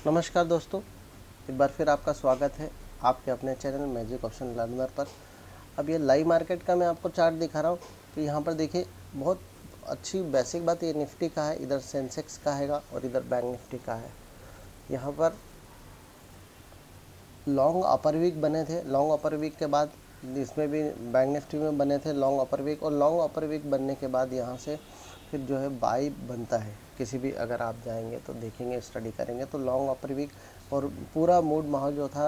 नमस्कार दोस्तों, एक बार फिर आपका स्वागत है आपके अपने चैनल मैजिक ऑप्शन लर्नर पर। अब ये लाइव मार्केट का मैं आपको चार्ट दिखा रहा हूँ। तो यहाँ पर देखिए, बहुत अच्छी बेसिक बात ये निफ्टी का है, इधर सेंसेक्स का हैगा और इधर बैंक निफ्टी का है। यहाँ पर लॉन्ग अपर वीक बने थे, लॉन्ग अपर वीक के बाद इसमें भी बैंक निफ्टी में बने थे लॉन्ग अपर वीक, और लॉन्ग अपर वीक बनने के बाद यहाँ से फिर जो है बाई बनता है। किसी भी अगर आप जाएंगे तो देखेंगे, स्टडी करेंगे तो लॉन्ग अपर वीक और पूरा मूड माहौल जो था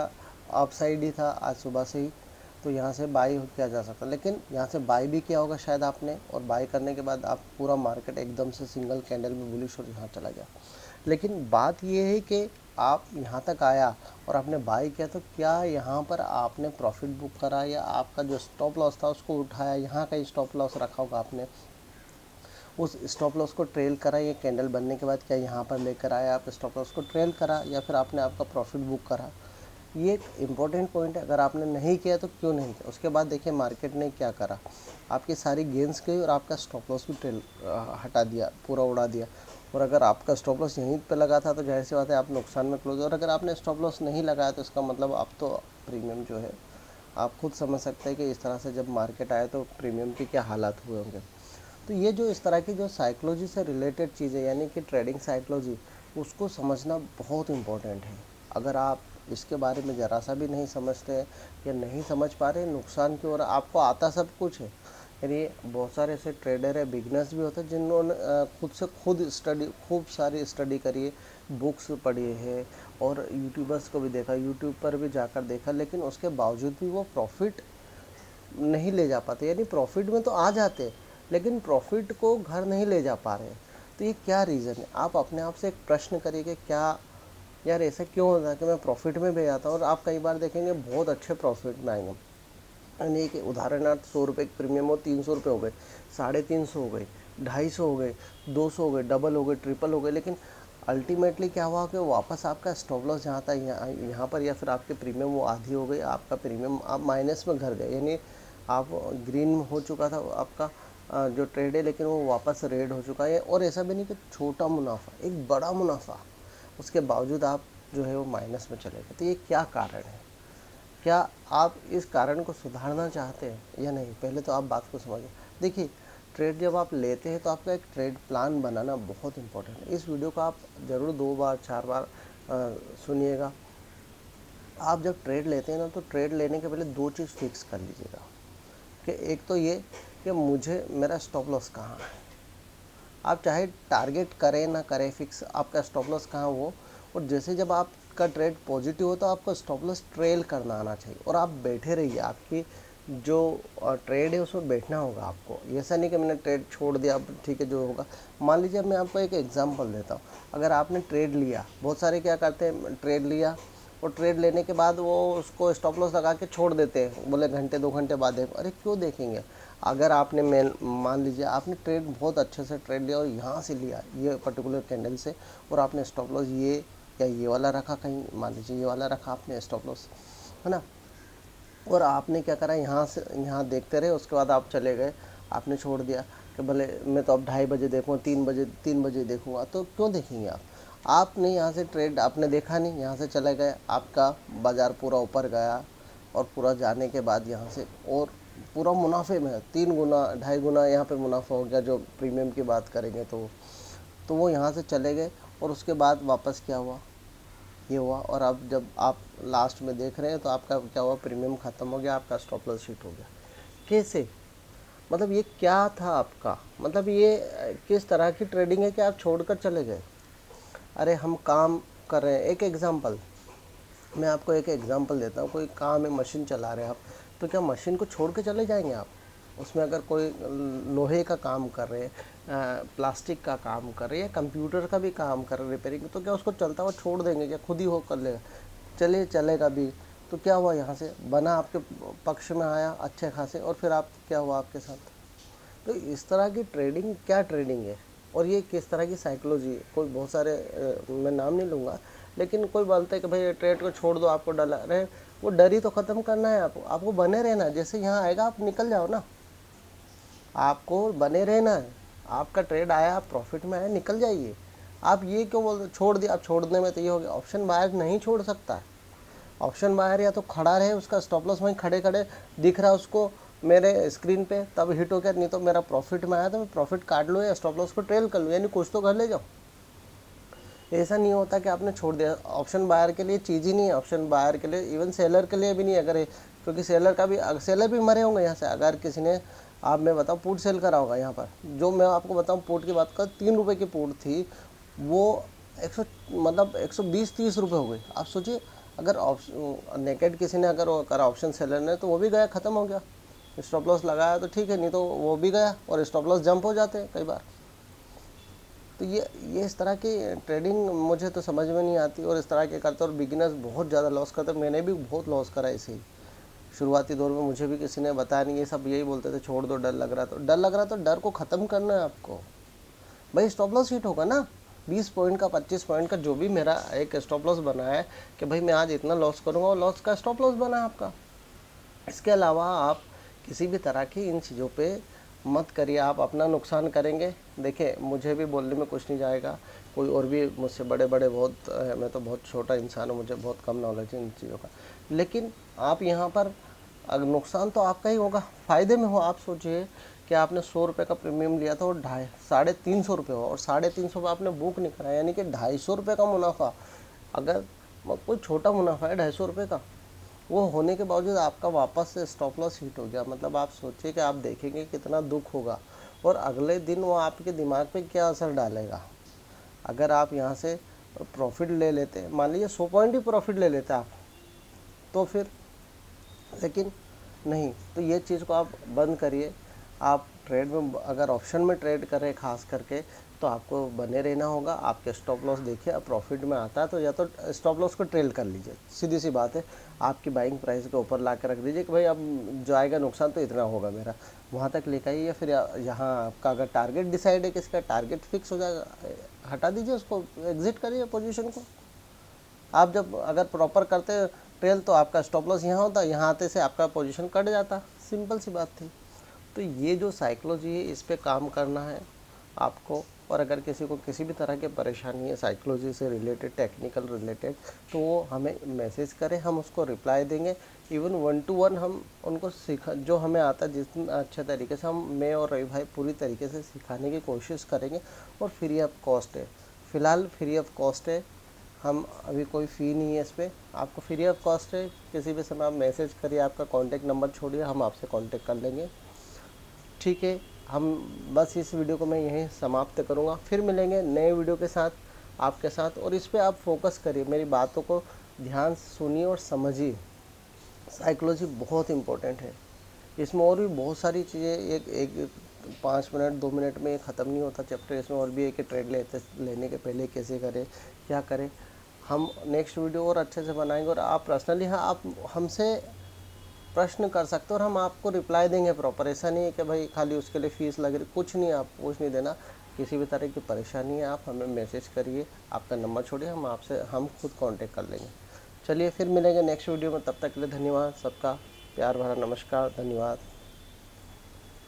अप साइड ही था आज सुबह से ही। तो यहाँ से बाई किया जा सकता, लेकिन यहाँ से बाई भी किया होगा शायद आपने, और बाई करने के बाद आप पूरा मार्केट एकदम से सिंगल कैंडल में बुलिश और यहाँ चला गया। लेकिन बात ये है कि आप यहाँ तक आया और आपने बाई किया, तो क्या यहाँ पर आपने प्रॉफिट बुक करा या आपका जो स्टॉप लॉस था उसको उठाया? यहाँ का स्टॉप लॉस रखा होगा आपने, उस स्टॉप लॉस को ट्रेल करा, ये कैंडल बनने के बाद क्या यहाँ पर लेकर आया, आप स्टॉप लॉस को ट्रेल करा या फिर आपने आपका प्रॉफिट बुक करा? ये एक इम्पॉर्टेंट पॉइंट है। अगर आपने नहीं किया तो क्यों नहीं किया? उसके बाद देखिए मार्केट ने क्या करा, आपकी सारी गेंस गई और आपका स्टॉप लॉस भी ट्रेल हटा दिया, पूरा उड़ा दिया। और अगर आपका स्टॉप लॉस यहीं पे लगा था तो जाहिर सी बात है आप नुकसान में क्लोज। और अगर आपने स्टॉप लॉस नहीं लगाया तो इसका मतलब आप तो प्रीमियम जो है, आप खुद समझ सकते हैं कि इस तरह से जब मार्केट आए तो प्रीमियम के क्या हालात हुए होंगे। तो ये जो इस तरह की जो साइकोलॉजी से रिलेटेड चीज़ें, यानी कि ट्रेडिंग साइकोलॉजी, उसको समझना बहुत इम्पोर्टेंट है। अगर आप इसके बारे में ज़रा सा भी नहीं समझते हैं या नहीं समझ पा रहे, नुकसान की ओर आपको आता सब कुछ है। यानी बहुत सारे ऐसे ट्रेडर है, बिगनर्स भी होते हैं जिन्होंने खुद स्टडी, खूब सारी स्टडी करी है, बुक्स पढ़ी है और यूट्यूबर्स को भी देखा, यूट्यूब पर भी जाकर देखा, लेकिन उसके बावजूद भी वो प्रॉफिट नहीं ले जा पाते। यानी प्रॉफिट में तो आ जाते लेकिन प्रॉफिट को घर नहीं ले जा पा रहे। तो ये क्या रीज़न है? आप अपने आप से एक प्रश्न करिए कि क्या यार ऐसा क्यों होता है कि मैं प्रॉफिट में भी आता हूँ और आप कई बार देखेंगे बहुत अच्छे प्रॉफिट में आएंगे। यानी कि उदाहरणार्थ 100 रुपये की प्रीमियम हो, 300 रुपये हो गए, 350 हो गए, 250 हो गए, 200 हो गए, डबल हो गए, ट्रिपल हो गए, लेकिन अल्टीमेटली क्या हुआ कि वापस आपका स्टॉप लॉस जहाँ था यहाँ पर, या फिर आपके प्रीमियम वो आधी हो गई, आपका प्रीमियम आप माइनस में घर गए। यानी आप ग्रीन में हो चुका था आपका जो ट्रेड है, लेकिन वो वापस रेड हो चुका है। और ऐसा भी नहीं कि छोटा मुनाफा, एक बड़ा मुनाफा, उसके बावजूद आप जो है वो माइनस में चले गए। तो ये क्या कारण है? क्या आप इस कारण को सुधारना चाहते हैं या नहीं? पहले तो आप बात को समझिए। देखिए, ट्रेड जब आप लेते हैं तो आपका एक ट्रेड प्लान बनाना बहुत इंपॉर्टेंट है। इस वीडियो को आप ज़रूर 2 बार 4 बार सुनिएगा। आप जब ट्रेड लेते हैं ना, तो ट्रेड लेने के पहले 2 चीज़ फिक्स कर लीजिएगा कि एक तो ये कि मुझे मेरा स्टॉप लॉस कहाँ है। आप चाहे टारगेट करें ना करें, फिक्स आपका स्टॉप लॉस कहाँ वो। और जैसे जब आपका ट्रेड पॉजिटिव हो तो आपको स्टॉप लॉस ट्रेल करना आना चाहिए और आप बैठे रहिए। आपकी जो ट्रेड है उसमें बैठना होगा आपको। ऐसा नहीं कि मैंने ट्रेड छोड़ दिया, अब ठीक है जो होगा। मान लीजिए, अब मैं आपको एक एग्जांपल देता हूँ। अगर आपने ट्रेड लिया, बहुत सारे क्या करते हैं, ट्रेड लिया और ट्रेड लेने के बाद वो उसको स्टॉप लॉस लगा के छोड़ देते हैं, बोले घंटे 2 घंटे बाद देखो। अरे क्यों देखेंगे? अगर आपने मान लीजिए आपने ट्रेड बहुत अच्छे से ट्रेड लिया और यहाँ से लिया ये पर्टिकुलर कैंडल से, और आपने स्टॉप लॉस ये या ये वाला रखा, कहीं मान लीजिए ये वाला रखा आपने स्टॉप लॉस, है ना। और आपने क्या करा, यहाँ से यहाँ देखते रहे, उसके बाद आप चले गए, आपने छोड़ दिया कि भले मैं तो अब 2:30 बजे देखूँगा, 3 बजे देखूँगा। तो क्यों देखेंगे आप? आपने यहाँ से ट्रेड आपने देखा नहीं, यहाँ से चले गए, आपका बाज़ार पूरा ऊपर गया और पूरा जाने के बाद यहाँ से और पूरा मुनाफे में है, 3 गुना 2.5 गुना यहाँ पे मुनाफा हो गया। जो प्रीमियम की बात करेंगे तो वो यहाँ से चले गए और उसके बाद वापस क्या हुआ, ये हुआ। और अब जब आप लास्ट में देख रहे हैं तो आपका क्या हुआ, प्रीमियम ख़त्म हो गया, आपका स्टॉप लॉस हिट हो गया। कैसे? मतलब ये क्या था आपका, मतलब ये किस तरह की ट्रेडिंग है कि आप छोड़कर चले गए? अरे हम काम कर रहे हैं, एक एग्जांपल मैं आपको एक एग्जांपल देता हूँ। कोई काम है, मशीन चला रहे हैं आप, तो क्या मशीन को छोड़ के चले जाएंगे आप? उसमें अगर कोई लोहे का काम कर रहे हैं, प्लास्टिक का काम कर रहे हैं या कंप्यूटर का भी काम कर रहे हैं रिपेयरिंग, तो क्या उसको चलता हुआ छोड़ देंगे? क्या खुद ही हो कर लेगा? चलेगा भी। तो क्या हुआ, यहाँ से बना, आपके पक्ष में आया अच्छे खासे, और फिर आप क्या हुआ आपके साथ? तो इस तरह की ट्रेडिंग क्या ट्रेडिंग है और ये किस तरह की साइकोलॉजी है? कोई बहुत सारे मैं नाम नहीं लूँगा, लेकिन कोई बोलता है कि भाई ट्रेड को छोड़ दो, आपको डर रहे, वो डर ही तो ख़त्म करना है आपको बने रहना। जैसे यहाँ आएगा आप निकल जाओ ना, आपको बने रहना है। आपका ट्रेड आया, आप प्रॉफिट में आए, निकल जाइए। आप ये क्यों बोल छोड़ दिया, आप छोड़ने में तो ये हो गया, ऑप्शन बायर नहीं छोड़ सकता है। ऑप्शन बायर या तो खड़ा रहे, उसका स्टॉप लॉस वहीं खड़े खड़े दिख रहा है उसको मेरे स्क्रीन पे, तब हिट हो गया, नहीं तो मेरा प्रॉफिट में आया तो मैं प्रॉफिट काट लूँ या स्टॉप लॉस को ट्रेल कर लूँ, यानी कुछ तो घर ले जाओ। ऐसा नहीं होता कि आपने छोड़ दिया। ऑप्शन बायर के लिए चीज़ ही नहीं है, ऑप्शन बायर के लिए, इवन सेलर के लिए भी नहीं है। अगर क्योंकि सेलर भी मरे होंगे यहाँ से। अगर किसी ने, आप मैं बताऊँ, पुट सेल करा होगा यहाँ पर, जो मैं आपको बताऊँ पुट की बात कर, 3 रुपये की पुट थी, वो 100 मतलब 120-30 रुपये हो गई। आप सोचिए, अगर नेकेड किसी ने अगर वो करा ऑप्शन सेलर ने, तो वो भी गया, ख़त्म हो गया। स्टॉप लॉस लगाया तो ठीक है, नहीं तो वो भी गया, और स्टॉप लॉस जंप हो जाते हैं कई बार। तो ये इस तरह की ट्रेडिंग मुझे तो समझ में नहीं आती, और इस तरह के करते, और बिगिनर्स बहुत ज़्यादा लॉस करते। मैंने भी बहुत लॉस करा इसे ही, शुरुआती दौर में मुझे भी किसी ने बताया नहीं, ये सब यही बोलते थे छोड़ दो, डर लग रहा। तो डर लग रहा तो डर को ख़त्म करना है आपको भाई। स्टॉप लॉस हिट होगा ना, 20 पॉइंट का, 25 पॉइंट का, जो भी मेरा एक स्टॉप लॉस बना है कि भाई मैं आज इतना लॉस करूँगा, और लॉस का स्टॉप लॉस बना है आपका। इसके अलावा आप किसी भी तरह की इन चीज़ों पे मत करिए, आप अपना नुकसान करेंगे। देखिए, मुझे भी बोलने में कुछ नहीं जाएगा, कोई और भी मुझसे बड़े बड़े बहुत मैं तो बहुत छोटा इंसान हूँ, मुझे बहुत कम नॉलेज है इन चीज़ों का। लेकिन आप यहाँ पर नुकसान तो आपका ही होगा, फ़ायदे में हो। आप सोचिए कि आपने 100 रुपये का प्रीमियम लिया था और 350 रुपये हो, और 350 रुपये आपने बुक नहीं करा, यानी कि 250 रुपये का मुनाफा। अगर कोई छोटा मुनाफा है 250 रुपये का, वो होने के बावजूद आपका वापस से स्टॉप लॉस हिट हो गया। मतलब आप सोचिए कि आप देखेंगे कितना दुख होगा, और अगले दिन वो आपके दिमाग पे क्या असर डालेगा। अगर आप यहाँ से प्रॉफिट ले लेते, मान लीजिए 100 पॉइंट ही प्रॉफिट ले लेते आप, तो फिर, लेकिन नहीं, तो ये चीज़ को आप बंद करिए। आप ट्रेड में, अगर ऑप्शन में ट्रेड कर रहे खास करके, तो आपको बने रहना होगा। आपके स्टॉप लॉस देखिए, अब प्रॉफिट में आता है तो या तो स्टॉप लॉस को ट्रेल कर लीजिए, सीधी सी बात है। आपकी बाइंग प्राइस के ऊपर ला के रख दीजिए कि भाई अब जो आएगा नुकसान तो इतना होगा मेरा, वहाँ तक लेकर आइए। या फिर यहाँ आपका अगर टारगेट डिसाइड है, किसका टारगेट फिक्स हो जाएगा, हटा दीजिए उसको, एग्जिट करिए पोजीशन को। आप जब अगर प्रॉपर करते ट्रेल, तो आपका स्टॉप लॉस यहाँ होता, यहाँ आते से आपका पोजीशन कट जाता, सिंपल सी बात थी। तो ये जो साइकोलॉजी है, इस पे काम करना है आपको। और अगर किसी को किसी भी तरह की परेशानी है साइकोलॉजी से रिलेटेड, टेक्निकल रिलेटेड, तो वो हमें मैसेज करें, हम उसको रिप्लाई देंगे। इवन 1 to 1 हम उनको सिखा, जो हमें आता है जितना अच्छे तरीके से, हम, मैं और रवि भाई पूरी तरीके से सिखाने की कोशिश करेंगे। और फ्री ऑफ कॉस्ट है, फ़िलहाल फ्री ऑफ कॉस्ट है, हम अभी कोई फ़ी नहीं है इस पर, आपको फ्री ऑफ कॉस्ट है। किसी भी समय आप मैसेज करिए, आपका कॉन्टैक्ट नंबर छोड़िए, हम आपसे कॉन्टैक्ट कर लेंगे, ठीक है। हम बस इस वीडियो को मैं यहीं समाप्त करूँगा, फिर मिलेंगे नए वीडियो के साथ आपके साथ। और इस पे आप फोकस करिए, मेरी बातों को ध्यान से सुनिए और समझिए। साइकोलॉजी बहुत इम्पोर्टेंट है, इसमें और भी बहुत सारी चीज़ें, एक 5 मिनट 2 मिनट में ख़त्म नहीं होता चैप्टर। इसमें और भी है कि ट्रेड लेने के पहले कैसे करें, क्या करें। हम नेक्स्ट वीडियो और अच्छे से बनाएंगे, और आप पर्सनली, हाँ, आप हमसे प्रश्न कर सकते हो और हम आपको रिप्लाई देंगे प्रॉपर। ऐसा नहीं है कि भाई खाली उसके लिए फ़ीस लग रही, कुछ नहीं, आप कुछ नहीं देना। किसी भी तरह की परेशानी है, आप हमें मैसेज करिए, आपका नंबर छोड़िए, हम खुद कांटेक्ट कर लेंगे। चलिए, फिर मिलेंगे नेक्स्ट वीडियो में, तब तक के लिए धन्यवाद। सबका प्यार भरा नमस्कार, धन्यवाद।